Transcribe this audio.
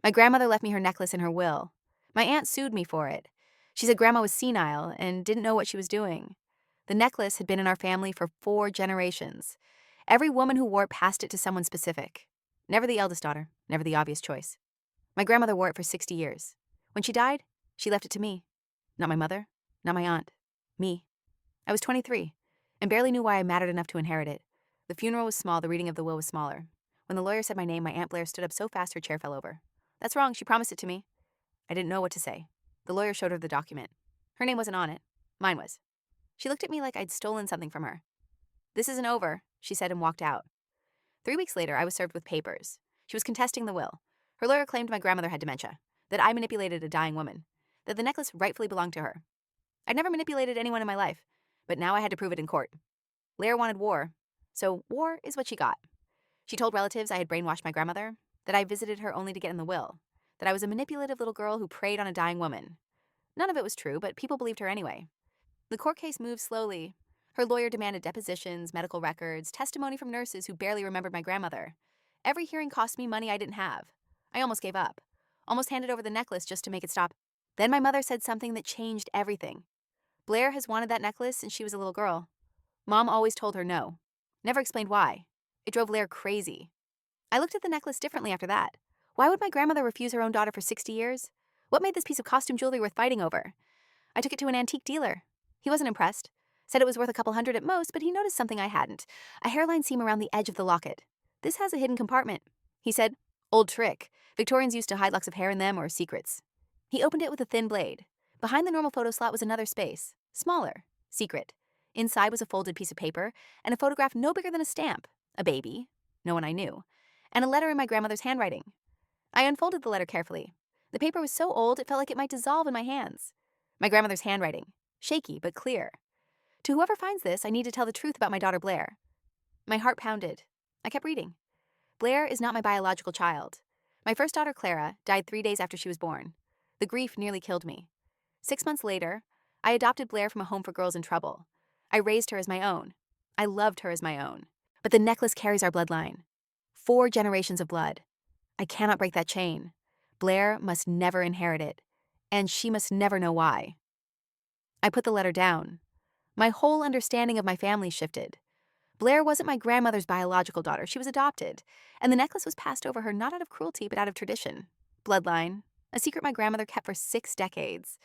My grandmother left me her necklace in her will. My aunt sued me for it. She said Grandma was senile and didn't know what she was doing. The necklace had been in our family for 4 generations. Every woman who wore it passed it to someone specific. Never the eldest daughter, never the obvious choice. My grandmother wore it for 60 years. When she died, she left it to me. Not my mother, not my aunt. Me. I was 23 and barely knew why I mattered enough to inherit it. The funeral was small, the reading of the will was smaller. When the lawyer said my name, my Aunt Blair stood up so fast her chair fell over. That's wrong, she promised it to me. I didn't know what to say. The lawyer showed her the document. Her name wasn't on it. Mine was. She looked at me like I'd stolen something from her. This isn't over, she said and walked out. 3 weeks later, I was served with papers. She was contesting the will. Her lawyer claimed my grandmother had dementia, that I manipulated a dying woman, that the necklace rightfully belonged to her. I'd never manipulated anyone in my life, but now I had to prove it in court. Blair wanted war, so war is what she got. She told relatives I had brainwashed my grandmother, that I visited her only to get in the will, that I was a manipulative little girl who preyed on a dying woman. None of it was true, but people believed her anyway. The court case moved slowly. Her lawyer demanded depositions, medical records, testimony from nurses who barely remembered my grandmother. Every hearing cost me money I didn't have. I almost gave up. Almost handed over the necklace just to make it stop. Then my mother said something that changed everything. Blair has wanted that necklace since she was a little girl. Mom always told her no. Never explained why. It drove Blair crazy. I looked at the necklace differently after that. Why would my grandmother refuse her own daughter for 60 years? What made this piece of costume jewelry worth fighting over? I took it to an antique dealer. He wasn't impressed. Said it was worth a couple hundred at most, but he noticed something I hadn't. A hairline seam around the edge of the locket. This has a hidden compartment. He said, old trick. Victorians used to hide locks of hair in them or secrets. He opened it with a thin blade. Behind the normal photo slot was another space. Smaller. Secret. Inside was a folded piece of paper and a photograph no bigger than a stamp. A baby. No one I knew. And a letter in my grandmother's handwriting. I unfolded the letter carefully. The paper was so old it felt like it might dissolve in my hands. My grandmother's handwriting. Shaky but clear. To whoever finds this, I need to tell the truth about my daughter Blair. My heart pounded. I kept reading. Blair is not my biological child. My first daughter, Clara, died 3 days after she was born. The grief nearly killed me. 6 months later, I adopted Blair from a home for girls in trouble. I raised her as my own. I loved her as my own. But the necklace carries our bloodline. 4 generations of blood. I cannot break that chain. Blair must never inherit it, and she must never know why. I put the letter down. My whole understanding of my family shifted. Blair wasn't my grandmother's biological daughter. She was adopted, and the necklace was passed over her not out of cruelty but out of tradition. Bloodline, a secret my grandmother kept for 6 decades.